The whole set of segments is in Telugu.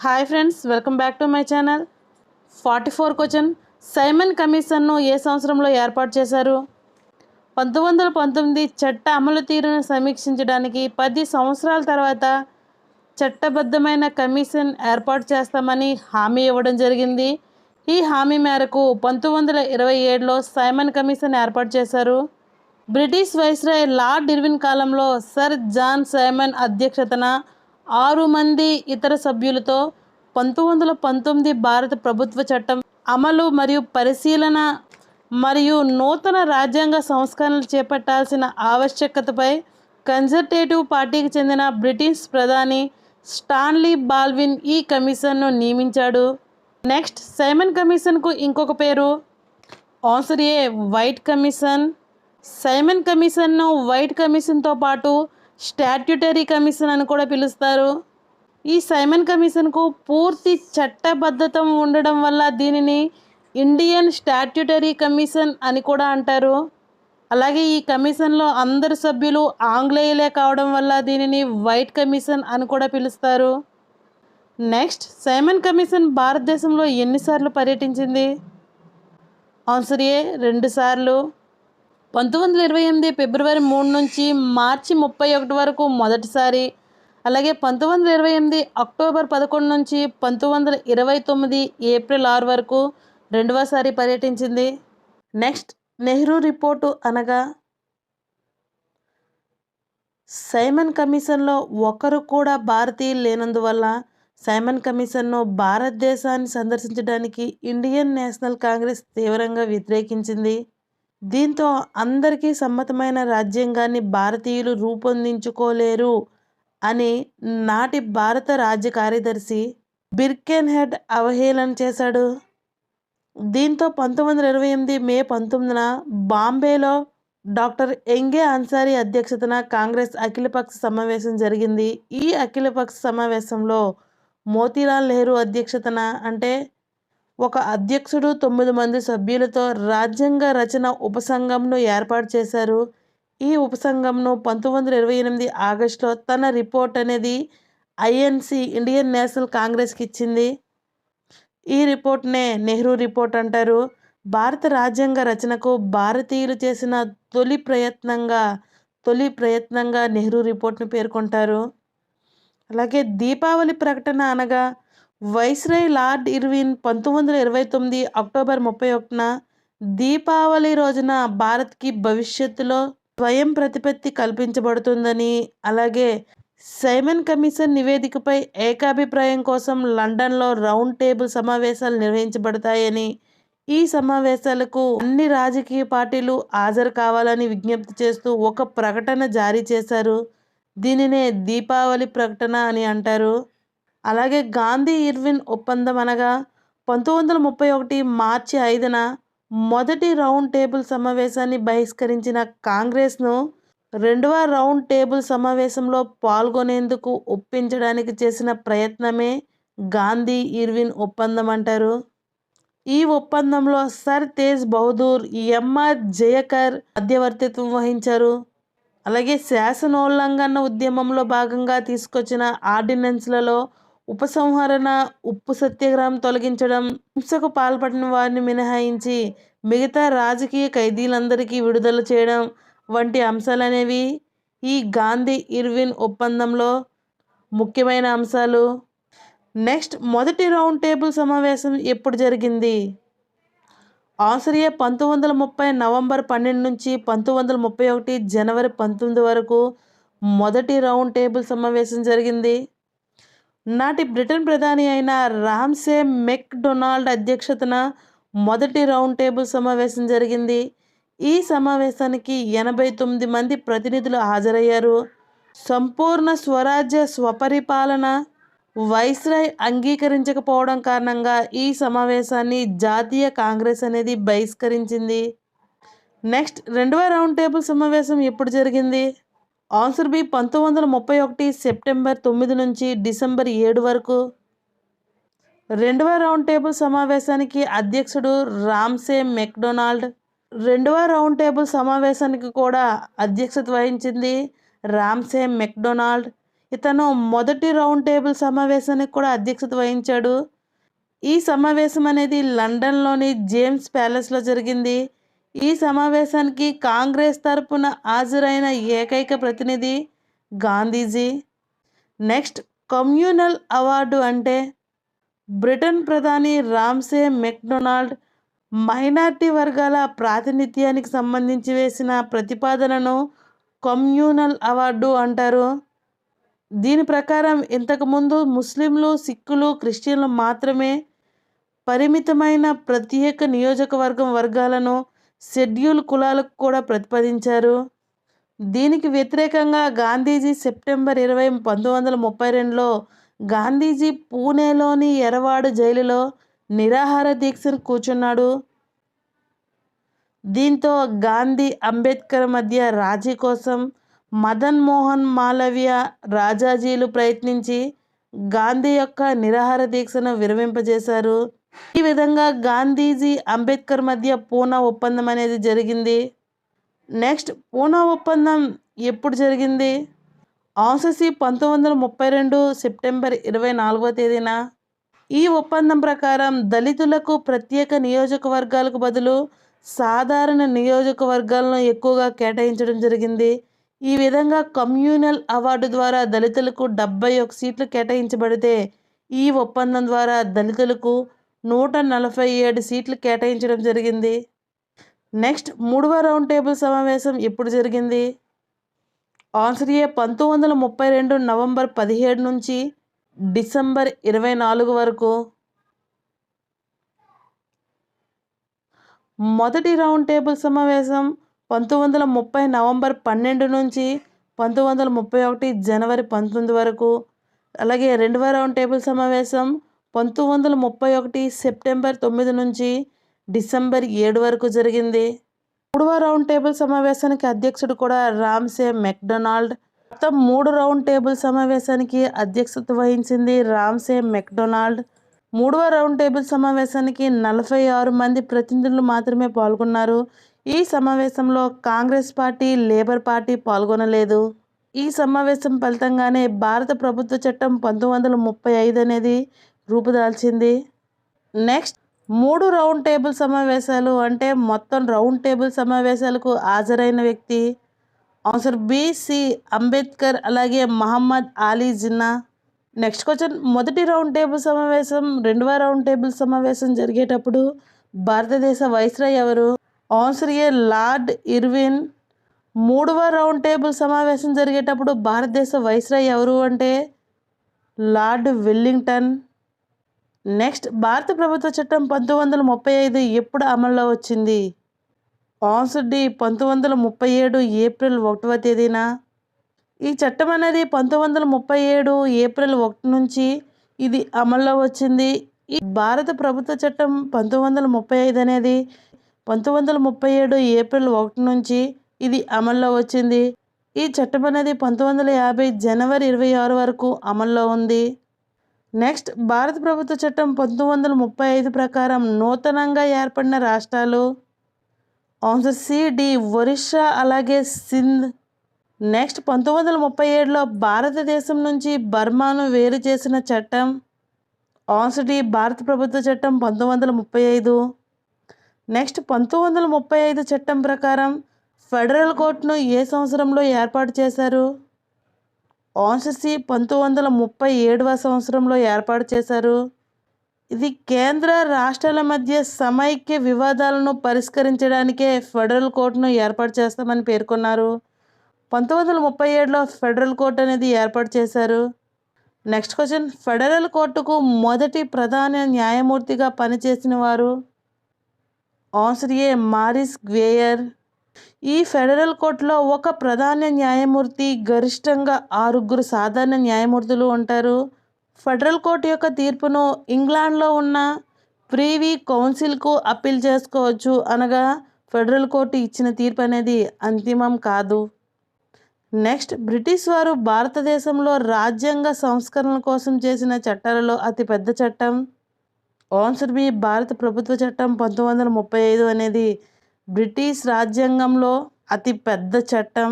Hi friends, welcome back to my channel. 44 question. Simon కమిషన్ను ఏ సంవత్సరంలో ఏర్పాటు చేశారు? 1919 చట్ట అమలు తీరును సమీక్షించడానికి 10 సంవత్సరాల తర్వాత చట్టబద్ధమైన కమిషన్ ఏర్పాటు చేస్తామని హామీ ఇవ్వడం జరిగింది. ఈ హామీ మేరకు 1927లో సైమన్ కమిషన్ ఏర్పాటు చేశారు. బ్రిటిష్ వైస్రాయ్ లార్డ్ ఇర్విన్ కాలంలో సర్ జాన్ సైమన్ అధ్యక్షతన 6 మంది ఇతర సభ్యులతో 1919 భారత ప్రభుత్వ చట్టం అమలు మరియు పరిశీలన మరియు నూతన రాజ్యాంగ సంస్కరణలు చేపట్టాల్సిన ఆవశ్యకతపై కన్జర్వేటివ్ పార్టీకి చెందిన బ్రిటిష్ ప్రధాని స్టాన్లీ బాల్విన్ ఈ కమిషన్ను నియమించాడు. నెక్స్ట్, సైమన్ కమిషన్కు ఇంకొక పేరు ఆన్సర్ ఏ వైట్ కమిషన్. సైమన్ కమిషన్ను వైట్ కమిషన్తో పాటు స్టాట్యుటరీ కమిషన్ అని కూడా పిలుస్తారు. ఈ సైమన్ కమిషన్కు పూర్తి చట్టబద్ధత ఉండడం వల్ల దీనిని ఇండియన్ స్టాట్యుటరీ కమిషన్ అని కూడా అంటారు. అలాగే ఈ కమిషన్లో అందరు సభ్యులు ఆంగ్లేయులే కావడం వల్ల దీనిని వైట్ కమిషన్ అని కూడా పిలుస్తారు. నెక్స్ట్, సైమన్ కమిషన్ భారతదేశంలో ఎన్నిసార్లు పర్యటించింది? ఆన్సర్ ఏ 2 సార్లు. 1928 ఫిబ్రవరి 3 నుంచి మార్చి 31 వరకు మొదటిసారి, అలాగే 1928 అక్టోబర్ 11 నుంచి 1929 ఏప్రిల్ 6 వరకు రెండవసారి పర్యటించింది. నెక్స్ట్, నెహ్రూ రిపోర్టు అనగా? సైమన్ కమిషన్లో ఒకరు కూడా భారతీయులు లేనందువల్ల సైమన్ కమిషన్ను భారతదేశాన్ని సందర్శించడానికి ఇండియన్ నేషనల్ కాంగ్రెస్ తీవ్రంగా వ్యతిరేకించింది. దీంతో అందరికీ సమ్మతమైన రాజ్యాంగాన్ని భారతీయులు రూపొందించుకోలేరు అని నాటి భారత రాజ్య కార్యదర్శి బిర్కెన్హెడ్ అవహేళన చేశాడు. దీంతో 1928 మే 19న బాంబేలో డాక్టర్ ఎంగే అన్సారీ అధ్యక్షతన కాంగ్రెస్ అఖిలపక్ష సమావేశం జరిగింది. ఈ అఖిలపక్ష సమావేశంలో మోతీలాల్ నెహ్రూ అధ్యక్షతన అంటే ఒక అధ్యక్షుడు 9 మంది సభ్యులతో రాజ్యాంగ రచన ఉపసంఘంను ఏర్పాటు చేశారు. ఈ ఉపసంఘంను 1928 ఆగస్టులో తన రిపోర్ట్ అనేది ఐఎన్సి ఇండియన్ నేషనల్ కాంగ్రెస్కి ఇచ్చింది. ఈ రిపోర్ట్నే నెహ్రూ రిపోర్ట్ అంటారు. భారత రాజ్యాంగ రచనకు భారతీయులు చేసిన తొలి ప్రయత్నంగా నెహ్రూ రిపోర్ట్ను పేర్కొంటారు. అలాగే దీపావళి ప్రకటన అనగా? వైస్రాయ్ లార్డ్ ఇర్విన్ 1929 అక్టోబర్ 31న దీపావళి రోజున భారత్కి భవిష్యత్తులో స్వయం ప్రతిపత్తి కల్పించబడుతుందని, అలాగే సైమన్ కమిషన్ నివేదికపై ఏకాభిప్రాయం కోసం లండన్లో రౌండ్ టేబుల్ సమావేశాలు నిర్వహించబడతాయని, ఈ సమావేశాలకు అన్ని రాజకీయ పార్టీలు హాజరు కావాలని విజ్ఞప్తి చేస్తూ ఒక ప్రకటన జారీ చేశారు. దీనినే దీపావళి ప్రకటన అని అంటారు. అలాగే గాంధీ ఇర్విన్ ఒప్పందం అనగా? 1931 మార్చి 5న మొదటి రౌండ్ టేబుల్ సమావేశాన్ని బహిష్కరించిన కాంగ్రెస్ను రెండవ రౌండ్ టేబుల్ సమావేశంలో పాల్గొనేందుకు ఒప్పించడానికి చేసిన ప్రయత్నమే గాంధీ ఇర్విన్ ఒప్పందం అంటారు. ఈ ఒప్పందంలో సర్ తేజ్ బహదూర్, ఎంఆర్ జయకర్ మధ్యవర్తిత్వం వహించారు. అలాగే శాసనోల్లంఘన ఉద్యమంలో భాగంగా తీసుకొచ్చిన ఆర్డినెన్స్లలో ఉపసంహరణ, ఉప్పు సత్యాగ్రహం తొలగించడం, హింసకు పాల్పడిన వారిని మినహాయించి మిగతా రాజకీయ ఖైదీలందరికీ విడుదల చేయడం వంటి అంశాలనేవి ఈ గాంధీ ఇర్విన్ ఒప్పందంలో ముఖ్యమైన అంశాలు. నెక్స్ట్, మొదటి రౌండ్ టేబుల్ సమావేశం ఎప్పుడు జరిగింది? ఆన్సర్ ఏ 1930 నవంబర్ 12 నుంచి 1931 జనవరి 19 వరకు మొదటి రౌండ్ టేబుల్ సమావేశం జరిగింది. నాటి బ్రిటన్ ప్రధాని అయిన రామ్సే మెక్ డొనాల్డ్ అధ్యక్షతన మొదటి రౌండ్ టేబుల్ సమావేశం జరిగింది. ఈ సమావేశానికి 89 మంది ప్రతినిధులు హాజరయ్యారు. సంపూర్ణ స్వరాజ్య స్వపరిపాలన వైస్రాయ్ అంగీకరించకపోవడం కారణంగా ఈ సమావేశాన్ని జాతీయ కాంగ్రెస్ అనేది బహిష్కరించింది. నెక్స్ట్, రెండవ రౌండ్ టేబుల్ సమావేశం ఎప్పుడు జరిగింది? ఆన్సర్ బి 1931 సెప్టెంబర్ 9 నుంచి డిసెంబర్ 7 వరకు. రెండవ రౌండ్ టేబుల్ సమావేశానికి అధ్యక్షుడు రామ్సే మెక్డొనాల్డ్. రెండవ రౌండ్ టేబుల్ సమావేశానికి కూడా అధ్యక్షత వహించింది రామ్సే మెక్డొనాల్డ్. ఇతను మొదటి రౌండ్ టేబుల్ సమావేశానికి కూడా అధ్యక్షత వహించాడు. ఈ సమావేశం అనేది లండన్లోని జేమ్స్ ప్యాలెస్లో జరిగింది. ఈ సమావేశానికి కాంగ్రెస్ తరపున హాజరైన ఏకైక ప్రతినిధి గాంధీజీ. నెక్స్ట్, కమ్యూనల్ అవార్డు అంటే బ్రిటన్ ప్రధాని రామ్సే మెక్డొనాల్డ్ మైనార్టీ వర్గాల ప్రాతినిధ్యానికి సంబంధించి వేసిన ప్రతిపాదనను కమ్యూనల్ అవార్డు అంటారు. దీని ప్రకారం ఇంతకుముందు ముస్లింలు, సిక్కులు, క్రిస్టియన్లు మాత్రమే పరిమితమైన ప్రత్యేక నియోజకవర్గం వర్గాలను షెడ్యూల్ కులాలకు కూడా ప్రతిపాదించారు. దీనికి వ్యతిరేకంగా గాంధీజీ సెప్టెంబర్ 20, 1932లో గాంధీజీ పూణేలోని ఎరవాడు జైలులో నిరాహార దీక్షను కూర్చున్నాడు. దీంతో గాంధీ, అంబేద్కర్ మధ్య రాజీ కోసం మదన్ మోహన్ మాలవ్య, రాజాజీలు ప్రయత్నించి గాంధీ యొక్క నిరాహార దీక్షను విరమింపజేశారు. ఈ విధంగా గాంధీజీ, అంబేద్కర్ మధ్య పూనా ఒప్పందం అనేది జరిగింది. నెక్స్ట్, పూనా ఒప్పందం ఎప్పుడు జరిగింది? ఆససి 1932 సెప్టెంబర్ 24వ తేదీన. ఈ ఒప్పందం ప్రకారం దళితులకు ప్రత్యేక నియోజకవర్గాలకు బదులు సాధారణ నియోజకవర్గాలను ఎక్కువగా కేటాయించడం జరిగింది. ఈ విధంగా కమ్యూనల్ అవార్డు ద్వారా దళితులకు 71 సీట్లు కేటాయించబడితే ఈ ఒప్పందం ద్వారా దళితులకు 147 సీట్లు కేటాయించడం జరిగింది. నెక్స్ట్, 3వ రౌండ్ టేబుల్ సమావేశం ఎప్పుడు జరిగింది? ఆన్సర్ ఏ 1932 నవంబర్ 17 నుంచి డిసెంబర్ 24 వరకు. మొదటి రౌండ్ టేబుల్ సమావేశం 1930 నవంబర్ 12 నుంచి 1931 జనవరి 19 వరకు. అలాగే రెండవ రౌండ్ టేబుల్ సమావేశం 1931 సెప్టెంబర్ 9 నుంచి డిసెంబర్ 7 వరకు జరిగింది. మూడవ రౌండ్ టేబుల్ సమావేశానికి అధ్యక్షుడు కూడా రామ్సే మెక్డొనాల్డ్. మొత్తం 3 రౌండ్ టేబుల్ సమావేశానికి అధ్యక్షత వహించింది రామ్సే మెక్డొనాల్డ్. మూడవ రౌండ్ టేబుల్ సమావేశానికి 46 మంది ప్రతినిధులు మాత్రమే పాల్గొన్నారు. ఈ సమావేశంలో కాంగ్రెస్ పార్టీ, లేబర్ పార్టీ పాల్గొనలేదు. ఈ సమావేశం ఫలితంగానే భారత ప్రభుత్వ చట్టం 1935 అనేది రూపుదాల్చింది. నెక్స్ట్, 3 రౌండ్ టేబుల్ సమావేశాలు అంటే మొత్తం రౌండ్ టేబుల్ సమావేశాలకు హాజరైన వ్యక్తి. ఆన్సర్ బి, సి అంబేద్కర్, అలాగే మహమ్మద్ అలీ జిన్నా. నెక్స్ట్ క్వశ్చన్, మొదటి రౌండ్ టేబుల్ సమావేశం, రెండవ రౌండ్ టేబుల్ సమావేశం జరిగేటప్పుడు భారతదేశ వైస్రాయ్ ఎవరు? ఆన్సర్ ఏ లార్డ్ ఇర్విన్. మూడవ రౌండ్ టేబుల్ సమావేశం జరిగేటప్పుడు భారతదేశ వైస్రాయ్ ఎవరు అంటే లార్డ్ వెల్లింగ్టన్. నెక్స్ట్, భారత ప్రభుత్వ చట్టం 1935 ఎప్పుడు అమల్లో వచ్చింది? ఆన్సర్ డి 1937 ఏప్రిల్ 1వ తేదీన. ఈ చట్టం అనేది 1937 ఏప్రిల్ 1 నుంచి ఇది అమల్లో వచ్చింది. ఈ భారత ప్రభుత్వ చట్టం 1935 అనేది 1937 ఏప్రిల్ 1 నుంచి ఇది అమల్లో వచ్చింది. ఈ చట్టం అనేది 1950 జనవరి 26 వరకు అమల్లో ఉంది. నెక్స్ట్, భారత ప్రభుత్వ చట్టం 1935 ప్రకారం నూతనంగా ఏర్పడిన రాష్ట్రాలు. ఆన్సర్ సి, డి ఒరిస్సా, అలాగే సింధ్. నెక్స్ట్, 1937లో భారతదేశం నుంచి బర్మాను వేరు చేసిన చట్టం. ఆన్సర్ డి భారత ప్రభుత్వ చట్టం 1935. నెక్స్ట్, 1935 చట్టం ప్రకారం ఫెడరల్ కోర్టును ఏ సంవత్సరంలో ఏర్పాటు చేశారు? ఆన్సర్ సి 1937వ సంవత్సరంలో ఏర్పాటు చేశారు. ఇది కేంద్ర రాష్ట్రాల మధ్య సమైక్య వివాదాలను పరిష్కరించడానికే ఫెడరల్ కోర్టును ఏర్పాటు చేస్తామని పేర్కొన్నారు. 1937లో ఫెడరల్ కోర్టు అనేది ఏర్పాటు చేశారు. నెక్స్ట్ క్వశ్చన్, ఫెడరల్ కోర్టుకు మొదటి ప్రధాన న్యాయమూర్తిగా పనిచేసిన వారు? ఆన్సర్ ఏ మారిస్ గ్వేయర్. ఈ ఫెడరల్ కోర్టులో ఒక ప్రధాన న్యాయమూర్తి, గరిష్టంగా 6 సాధారణ న్యాయమూర్తులు ఉంటారు. ఫెడరల్ కోర్టు యొక్క తీర్పును ఇంగ్లాండ్లో ఉన్న ప్రీవీ కౌన్సిల్కు అప్పీల్ చేసుకోవచ్చు. అనగా ఫెడరల్ కోర్టు ఇచ్చిన తీర్పు అనేది అంతిమం కాదు. నెక్స్ట్, బ్రిటిష్ వారు భారతదేశంలో రాజ్యాంగ సంస్కరణల కోసం చేసిన చట్టాలలో అతిపెద్ద చట్టం. ఆన్సర్ బి భారత ప్రభుత్వ చట్టం 1935 అనేది బ్రిటిష్ రాజ్యాంగంలో అతి పెద్ద చట్టం.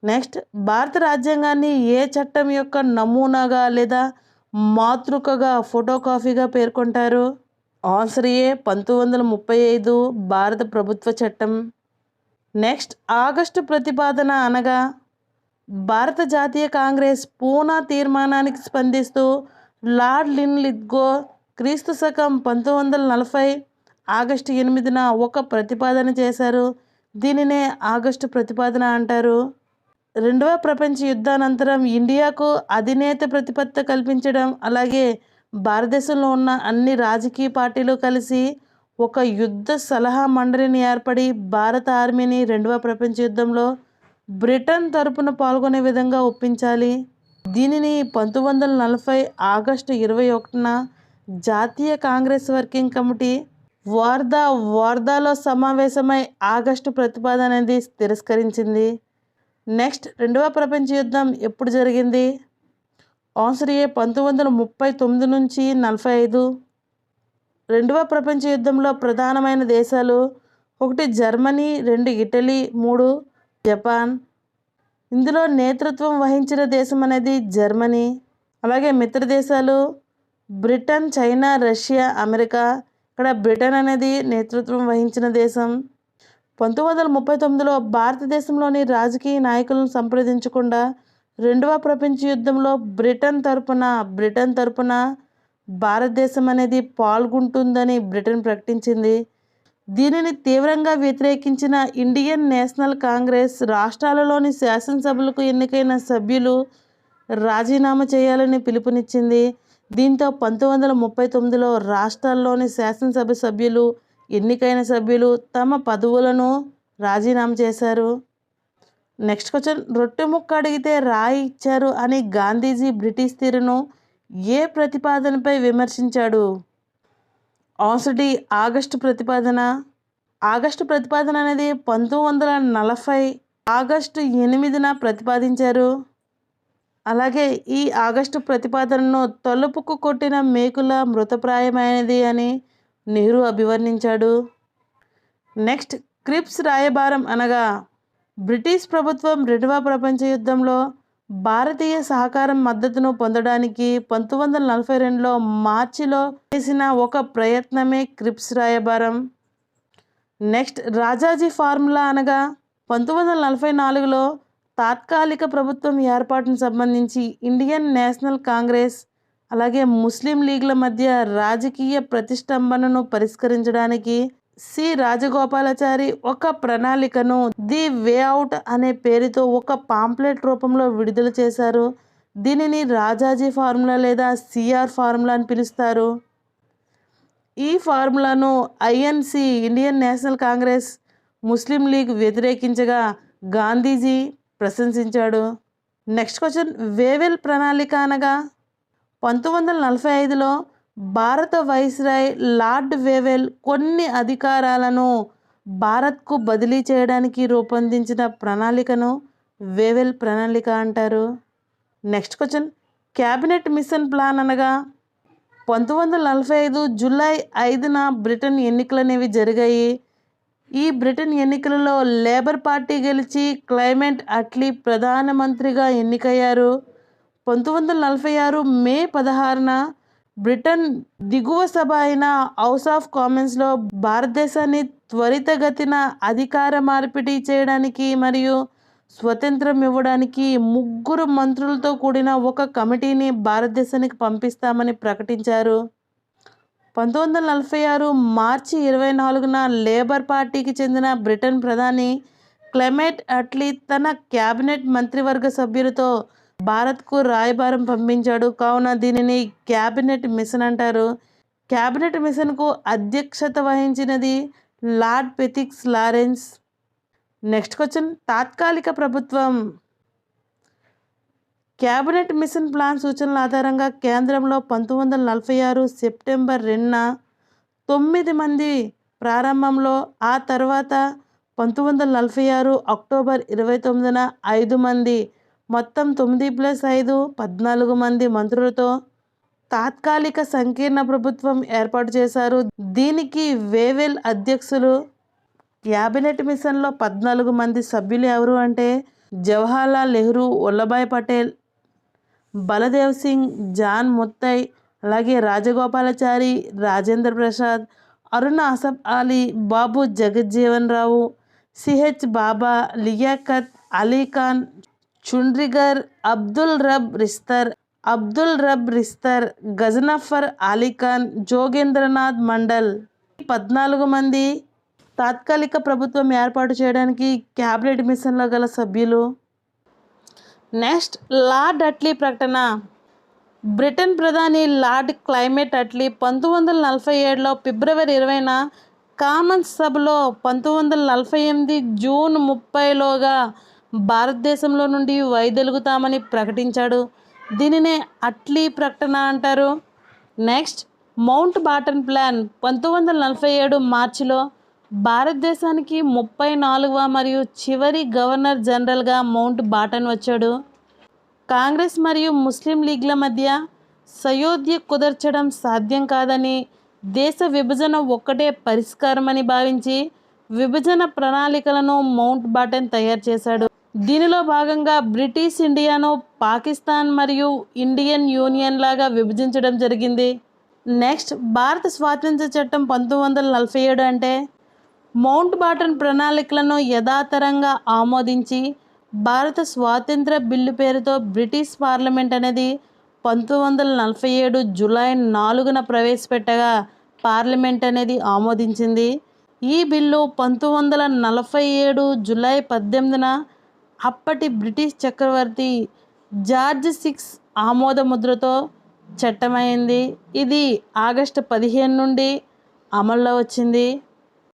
నెక్స్ట్, భారత రాజ్యాంగాన్ని ఏ చట్టం యొక్క నమూనాగా లేదా మాతృకగా ఫోటోకాపీగా పేర్కొంటారు? ఆన్సర్ ఏ 1935 భారత ప్రభుత్వ చట్టం. నెక్స్ట్, ఆగస్టు ప్రతిపాదన అనగా? భారత జాతీయ కాంగ్రెస్ పూనా తీర్మానానికి స్పందిస్తూ లార్డ్ లిన్లిత్గో క్రీస్తు శకం 1940 ఆగస్టు 8న ఒక ప్రతిపాదన చేశారు. దీనినే ఆగస్టు ప్రతిపాదన అంటారు. రెండవ ప్రపంచ యుద్ధానంతరం ఇండియాకు అధినేత ప్రతిపత్తి కల్పించడం, అలాగే భారతదేశంలో ఉన్న అన్ని రాజకీయ పార్టీలు కలిసి ఒక యుద్ధ సలహా మండలిని ఏర్పడి భారత ఆర్మీని రెండవ ప్రపంచ యుద్ధంలో బ్రిటన్ తరపున పాల్గొనే విధంగా ఒప్పించాలి. దీనిని 1940 ఆగస్టు 21న జాతీయ కాంగ్రెస్ వర్కింగ్ కమిటీ వార్ధాలో సమావేశమై ఆగస్టు ప్రతిపాదన అనేది తిరస్కరించింది. నెక్స్ట్, రెండవ ప్రపంచ యుద్ధం ఎప్పుడు జరిగింది? ఆన్సర్ ఏ 1939 నుంచి 45. రెండవ ప్రపంచ యుద్ధంలో ప్రధానమైన దేశాలు: 1 జర్మనీ, 2 ఇటలీ, 3 జపాన్. ఇందులో నేతృత్వం వహించిన దేశం అనేది జర్మనీ. అలాగే మిత్ర దేశాలు బ్రిటన్, చైనా, రష్యా, అమెరికా. ఇక్కడ బ్రిటన్ అనేది నేతృత్వం వహించిన దేశం. 1939లో భారతదేశంలోని రాజకీయ నాయకులను సంప్రదించకుండా రెండవ ప్రపంచ యుద్ధంలో బ్రిటన్ తరపున భారతదేశం అనేది పాల్గొంటుందని బ్రిటన్ ప్రకటించింది. దీనిని తీవ్రంగా వ్యతిరేకించిన ఇండియన్ నేషనల్ కాంగ్రెస్ రాష్ట్రాలలోని శాసనసభలకు ఎన్నికైన సభ్యులు రాజీనామా చేయాలని పిలుపునిచ్చింది. దీంతో 1939లో రాష్ట్రాల్లోని శాసనసభ సభ్యులు, ఎన్నికైన సభ్యులు తమ పదవులను రాజీనామా చేశారు. నెక్స్ట్ క్వశ్చన్, రొట్టె ముక్క అడిగితే రాయి ఇచ్చారు అని గాంధీజీ బ్రిటిష్ తీరును ఏ ప్రతిపాదనపై విమర్శించాడు? ఆన్సర్ డి ఆగస్టు ప్రతిపాదన. ఆగస్టు ప్రతిపాదన అనేది 1940 ఆగస్టు 8న ప్రతిపాదించారు. అలాగే ఈ ఆగస్టు ప్రతిపాదనను తలుపుకు కొట్టిన మేకుల మృతప్రాయమైనది అని నెహ్రూ అభివర్ణించాడు. నెక్స్ట్, క్రిప్స్ రాయబారం అనగా? బ్రిటిష్ ప్రభుత్వం రెండవ ప్రపంచ యుద్ధంలో భారతీయ సహకారం మద్దతును పొందడానికి 1942లో మార్చిలో చేసిన ఒక ప్రయత్నమే క్రిప్స్ రాయబారం. నెక్స్ట్, రాజాజీ ఫార్ములా అనగా? 1944లో తాత్కాలిక ప్రభుత్వం ఏర్పాటును సంబంధించి ఇండియన్ నేషనల్ కాంగ్రెస్ అలాగే ముస్లిం లీగ్ల మధ్య రాజకీయ ప్రతిష్టంభనను పరిష్కరించడానికి సి రాజగోపాలాచారి ఒక ప్రణాళికను ది వే అవుట్ అనే పేరుతో ఒక పాంప్లెట్ రూపంలో విడుదల చేశారు. దీనిని రాజాజీ ఫార్ములా లేదా సిఆర్ ఫార్ములా అని పిలుస్తారు. ఈ ఫార్ములాను INC Indian national Congress, Muslim League వ్యతిరేకించగా గాంధీజీ ప్రశంసించాడు. నెక్స్ట్ క్వశ్చన్, వేవెల్ ప్రణాళిక అనగా? 1945లో భారత వైస్రాయ్ లార్డ్ వేవెల్ కొన్ని అధికారాలను భారత్కు బదిలీ చేయడానికి రూపొందించిన ప్రణాళికను వేవెల్ ప్రణాళిక అంటారు. Next question, cabinet mission plan అనగా? 1945 జూలై 5న బ్రిటన్ ఎన్నికలు అనేవి జరిగాయి. ఈ బ్రిటన్ ఎన్నికలలో లేబర్ పార్టీ గెలిచి క్లైమెంట్ అట్లీ ప్రధానమంత్రిగా ఎన్నికయ్యారు. 1946 మే 16న బ్రిటన్ దిగువ సభ అయిన హౌస్ ఆఫ్ కామన్స్లో భారతదేశాన్ని త్వరితగతిన అధికార మార్పిడి చేయడానికి మరియు స్వతంత్రం ఇవ్వడానికి 3 మంత్రులతో కూడిన ఒక కమిటీని భారతదేశానికి పంపిస్తామని ప్రకటించారు. 1946 మార్చి 24న లేబర్ పార్టీకి చెందిన బ్రిటన్ ప్రధాని క్లెమెంట్ అట్లీ తన క్యాబినెట్ మంత్రివర్గ సభ్యులతో భారత్కు రాయబారం పంపించాడు. కావున దీనిని క్యాబినెట్ మిషన్ అంటారు. క్యాబినెట్ మిషన్కు అధ్యక్షత వహించినది లార్డ్ పెథిక్స్ లారెన్స్. నెక్స్ట్ క్వశ్చన్, తాత్కాలిక ప్రభుత్వం. క్యాబినెట్ మిషన్ ప్లాన్ సూచనల ఆధారంగా కేంద్రంలో 1946 సెప్టెంబర్ 2న 9 మంది ప్రారంభంలో, ఆ తర్వాత 1946 అక్టోబర్ 29న 5 మంది, మొత్తం 9+5 14 మంది మంత్రులతో తాత్కాలిక సంకీర్ణ ప్రభుత్వం ఏర్పాటు చేశారు. దీనికి వేవెల్ అధ్యక్షులు. క్యాబినెట్ మిషన్లో 14 మంది సభ్యులు ఎవరు అంటే జవహర్లాల్ నెహ్రూ, వల్లభాయ్ పటేల్, బలదేవ్ సింగ్, జాన్ ముత్తై, అలాగే రాజగోపాలాచారి, రాజేంద్ర ప్రసాద్, అరుణ అసఫ్ అలీ, బాబు జగజ్జీవన్ రావు, సిహెచ్ బాబా, లియాఖత్ అలీ ఖాన్, చుండ్రిగర్, అబ్దుల్ రబ్ రిస్తర్, గజనఫర్ అలీఖాన్, జోగేంద్రనాథ్ మండల్ 14 మంది తాత్కాలిక ప్రభుత్వం ఏర్పాటు చేయడానికి క్యాబినెట్ మిషన్లో గల సభ్యులు. నెక్స్ట్, లార్డ్ అట్లీ ప్రకటన. బ్రిటన్ ప్రధాని లార్డ్ క్లైమెట్ అట్లీ 1947లో ఫిబ్రవరి 20న కామన్స్ సభలో 1948 జూన్ 30లోగా భారతదేశంలో నుండి వైదొలుగుతామని ప్రకటించాడు. దీనినే అట్లీ ప్రకటన అంటారు. Next, mount బాటన్ plan. 1947 మార్చిలో భారతదేశానికి 34వ మరియు చివరి గవర్నర్ జనరల్గా మౌంట్ బాటన్ వచ్చాడు. కాంగ్రెస్ మరియు ముస్లిం లీగ్ల మధ్య సయోధ్య కుదర్చడం సాధ్యం కాదని, దేశ విభజన ఒక్కటే పరిష్కారమని భావించి విభజన ప్రణాళికలను మౌంట్ బాటన్ తయారు చేశాడు. దీనిలో భాగంగా బ్రిటిష్ ఇండియాను పాకిస్తాన్ మరియు ఇండియన్ యూనియన్ లాగా విభజించడం జరిగింది. నెక్స్ట్, భారత స్వాతంత్ర చట్టం 1947 అంటే మౌంట్ బాటన్ ప్రణాళికలను యథాతథంగా ఆమోదించి భారత స్వాతంత్ర బిల్లు పేరుతో బ్రిటిష్ పార్లమెంట్ అనేది 1947 జూలై 4న ప్రవేశపెట్టగా పార్లమెంట్ అనేది ఆమోదించింది. ఈ బిల్లు 1947 జూలై 18న అప్పటి బ్రిటిష్ చక్రవర్తి జార్జ్ 6 ఆమోద ముద్రతో చట్టమైంది. ఇది ఆగస్టు 15 నుండి అమల్లో వచ్చింది.